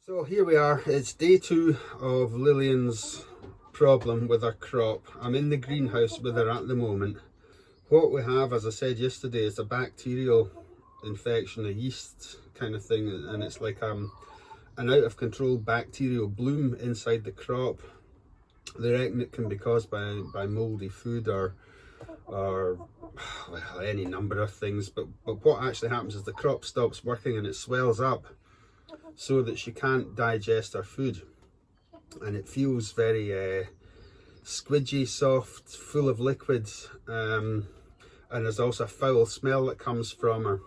So here we are, it's day 2 of Lillian's problem with her crop. I'm in the greenhouse with her at the moment. What we have, as I said yesterday, is a bacterial infection, a yeast kind of thing, and it's like an out of control bacterial bloom inside the crop. They reckon it can be caused by mouldy food or well, any number of things, but what actually happens is the crop stops working and it swells up so that she can't digest her food, and it feels very squidgy, soft, full of liquids, and there's also a foul smell that comes from her,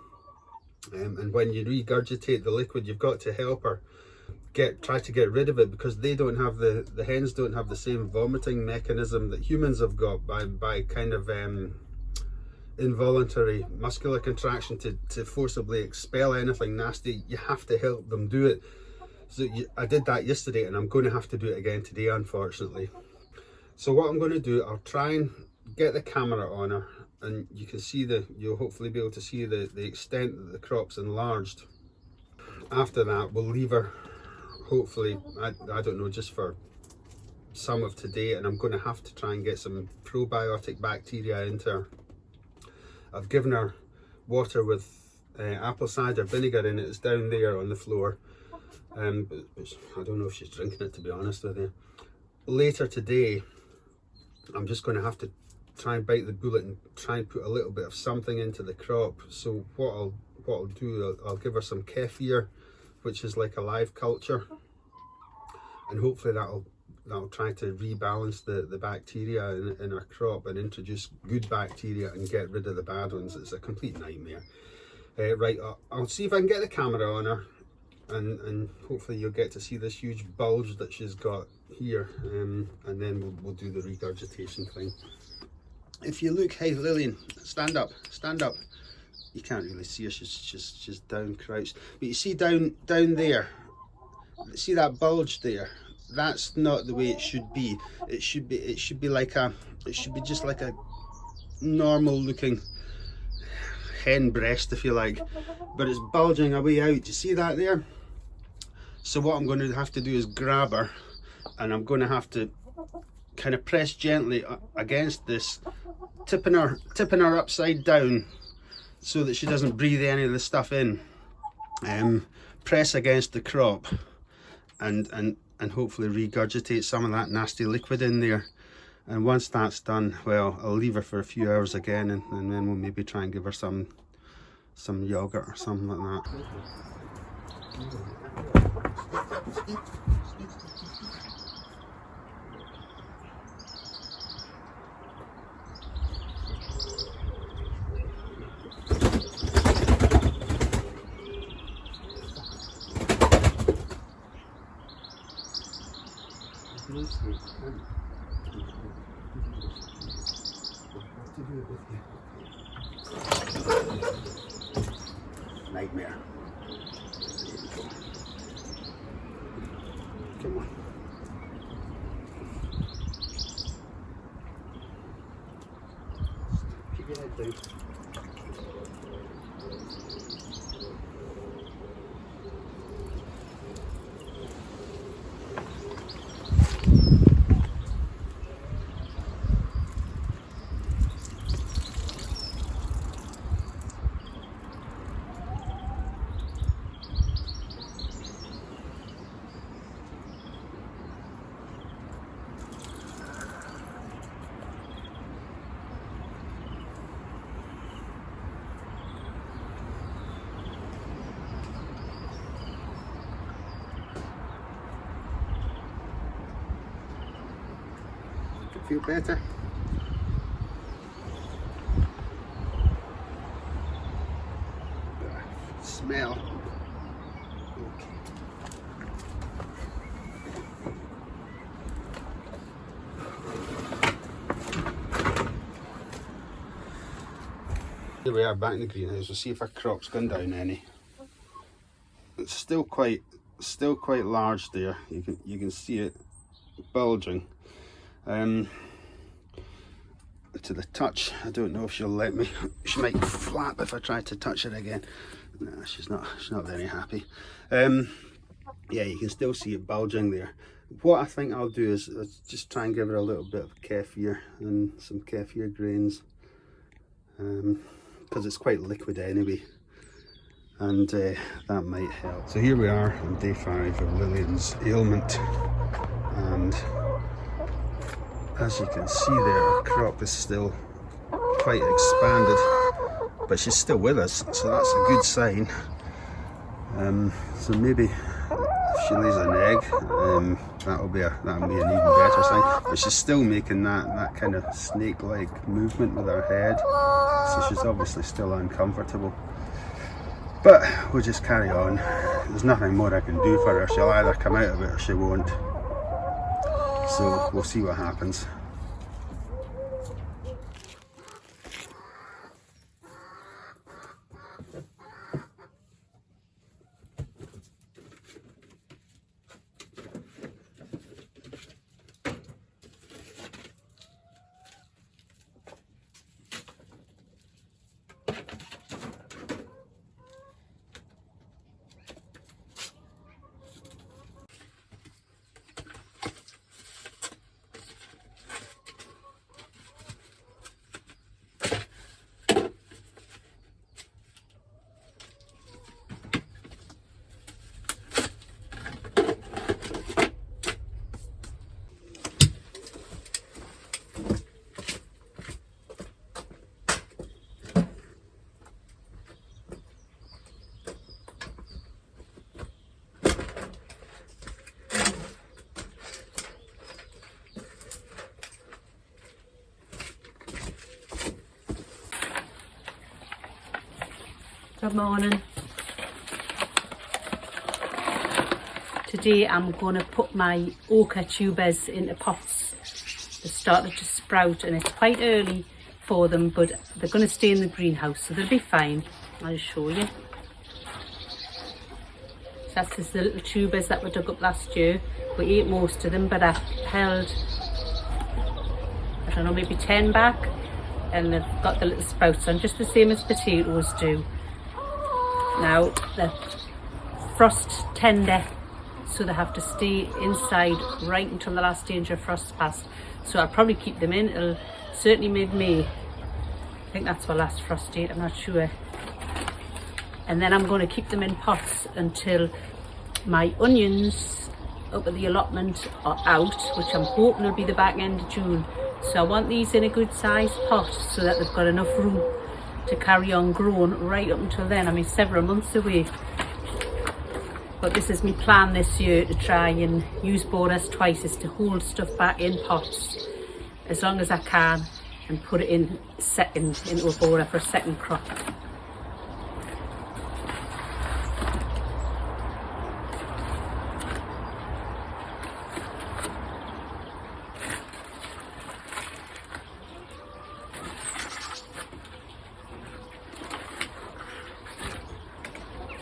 and when you regurgitate the liquid, you've got to help her try to get rid of it, because they don't have the hens don't have the same vomiting mechanism that humans have got by kind of involuntary muscular contraction to forcibly expel anything nasty. You have to help them do it. So I did that yesterday, and I'm going to have to do it again today, unfortunately. So what I'm going to do, I'll try and get the camera on her, and you can see you'll hopefully be able to see the extent that the crop's enlarged. After that, we'll leave her, hopefully, I don't know, just for some of today, and I'm going to have to try and get some probiotic bacteria into her. I've given her water with apple cider vinegar in it. It's down there on the floor, but I don't know if she's drinking it, to be honest with you. Later today, I'm just going to have to try and bite the bullet and try and put a little bit of something into the crop. So what I'll do, I'll give her some kefir, which is like a live culture, and hopefully that'll try to rebalance the bacteria in our crop and introduce good bacteria and get rid of the bad ones. It's a complete nightmare. Right, I'll see if I can get the camera on her, and hopefully you'll get to see this huge bulge that she's got here, and then we'll do the regurgitation thing. If you look, hey Lillian, stand up. You can't really see her, she's down crouched, but you see down there, see that bulge there? That's not the way it should be. It should be just like a normal looking hen breast, if you like, but it's bulging away out. Do you see that there? So what I'm going to have to do is grab her, and I'm going to have to kind of press gently against this, tipping her upside down so that she doesn't breathe any of the stuff in. Press against the crop and hopefully regurgitate some of that nasty liquid in there. And once that's done, well, I'll leave her for a few hours again, and then we'll maybe try and give her some yogurt or something like that. Nightmare. Come on. Keep your head down. Feel better? Smell. Okay. Here we are back in the greenhouse. We'll see if our crop's gone down any. It's still quite large there. You can see it bulging. To the touch, I don't know if she'll let me. She might flap if I try to touch it again. No, she's not very happy. yeah, you can still see it bulging there. What I think I'll do is just try and give it a little bit of kefir and some kefir grains, because it's quite liquid anyway, and that might help. So here we are on day 5 of Lillian's ailment, and as you can see there, her crop is still quite expanded, but she's still with us, so that's a good sign. So maybe if she lays an egg, that'll be an even better sign. But she's still making that kind of snake-like movement with her head, so she's obviously still uncomfortable. But we'll just carry on. There's nothing more I can do for her. She'll either come out of it or she won't. So we'll see what happens. Good morning. Today I'm going to put my ochre tubers into pots. They've started to sprout and it's quite early for them, but they're going to stay in the greenhouse, so they'll be fine. I'll show you. So that's just the little tubers that we dug up last year. We ate most of them, but I held, I don't know, maybe 10 back, and they've got the little sprouts on, just the same as potatoes do. Now they're frost tender, so they have to stay inside right until the last stage of frost passed. So I'll probably keep them in till certainly mid-May. I think that's my last frost date, I'm not sure. And then I'm going to keep them in pots until my onions up at the allotment are out, which I'm hoping will be the back end of June. So I want these in a good sized pot so that they've got enough room to carry on growing right up until then. I mean, several months away. But this is my plan this year, to try and use borders twice, is to hold stuff back in pots as long as I can and put it in into a border for a second crop.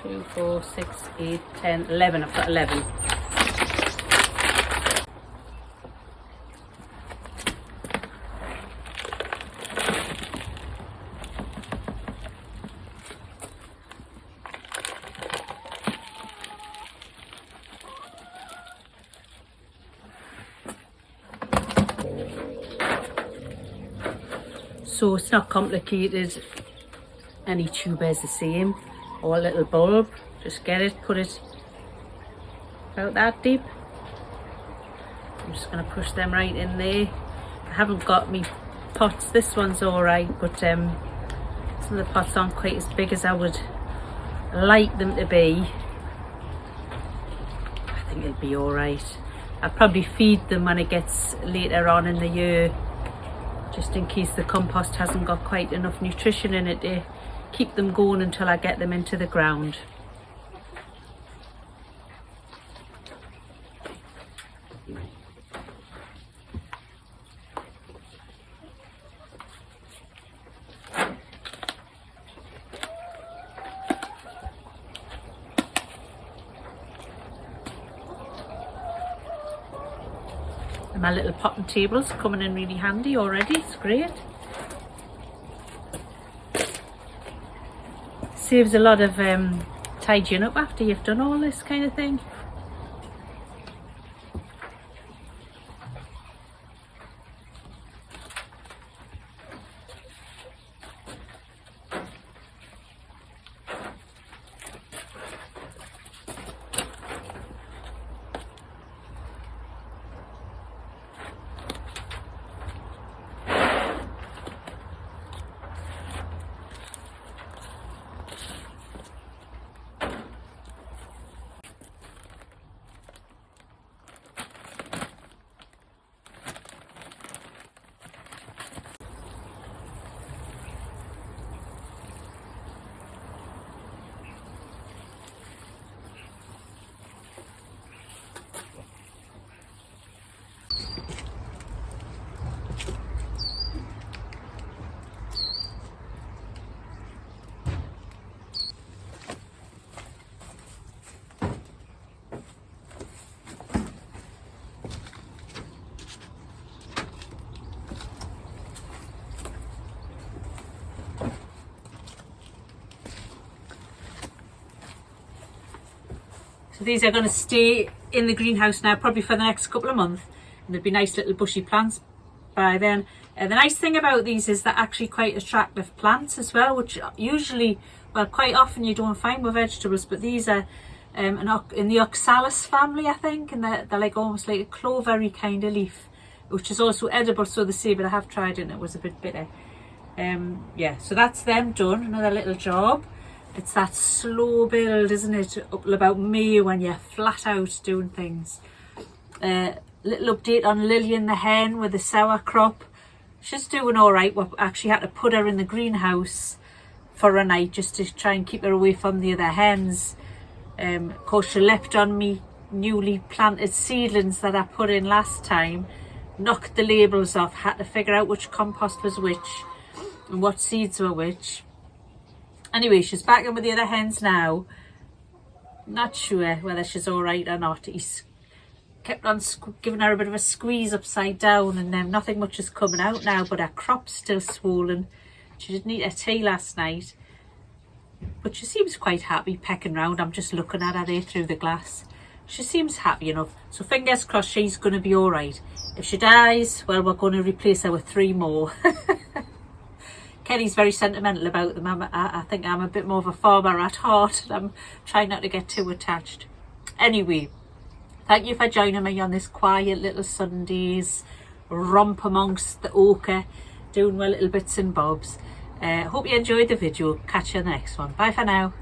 Two, 4, 6, 8, 10, 11. I've got 11. So it's not complicated. Any tuber is the same, or a little bulb. Just get it, put it about that deep. I'm just going to push them right in there. I haven't got me pots. This one's alright, but some of the pots aren't quite as big as I would like them to be. I think it'll be alright. I'll probably feed them when it gets later on in the year, just in case the compost hasn't got quite enough nutrition in it to keep them going until I get them into the ground. And my little potting table's coming in really handy already. It's great. Saves a lot of tidying up after you've done all this kind of thing. So these are going to stay in the greenhouse now probably for the next couple of months, and there'll be nice little bushy plants by then. And the nice thing about these is they're actually quite attractive plants as well, which usually, well, quite often you don't find with vegetables, but these are in the oxalis family, I think, and they're like almost like a clovery kind of leaf, which is also edible, so they say, but I have tried it and it was a bit bitter. Yeah, so that's them done. Another little job. It's that slow build, isn't it, up till about May when you're flat out doing things. Little update on Lillian the hen with the sour crop. She's doing all right. We actually had to put her in the greenhouse for a night just to try and keep her away from the other hens. Of course, she leapt on me newly planted seedlings that I put in last time, knocked the labels off, had to figure out which compost was which and what seeds were which. Anyway, she's back in with the other hens now. Not sure whether she's all right or not. He's kept on giving her a bit of a squeeze upside down, and then nothing much is coming out now, but her crop's still swollen. She didn't eat her tea last night, but she seems quite happy pecking round. I'm just looking at her there through the glass. She seems happy enough, so fingers crossed she's going to be all right. If she dies, well, we're going to replace her with 3 more. Kenny's very sentimental about them. I think I'm a bit more of a farmer at heart, and I'm trying not to get too attached. Anyway, thank you for joining me on this quiet little Sunday's romp amongst the ochre, doing my little bits and bobs. Hope you enjoyed the video. Catch you in the next one. Bye for now.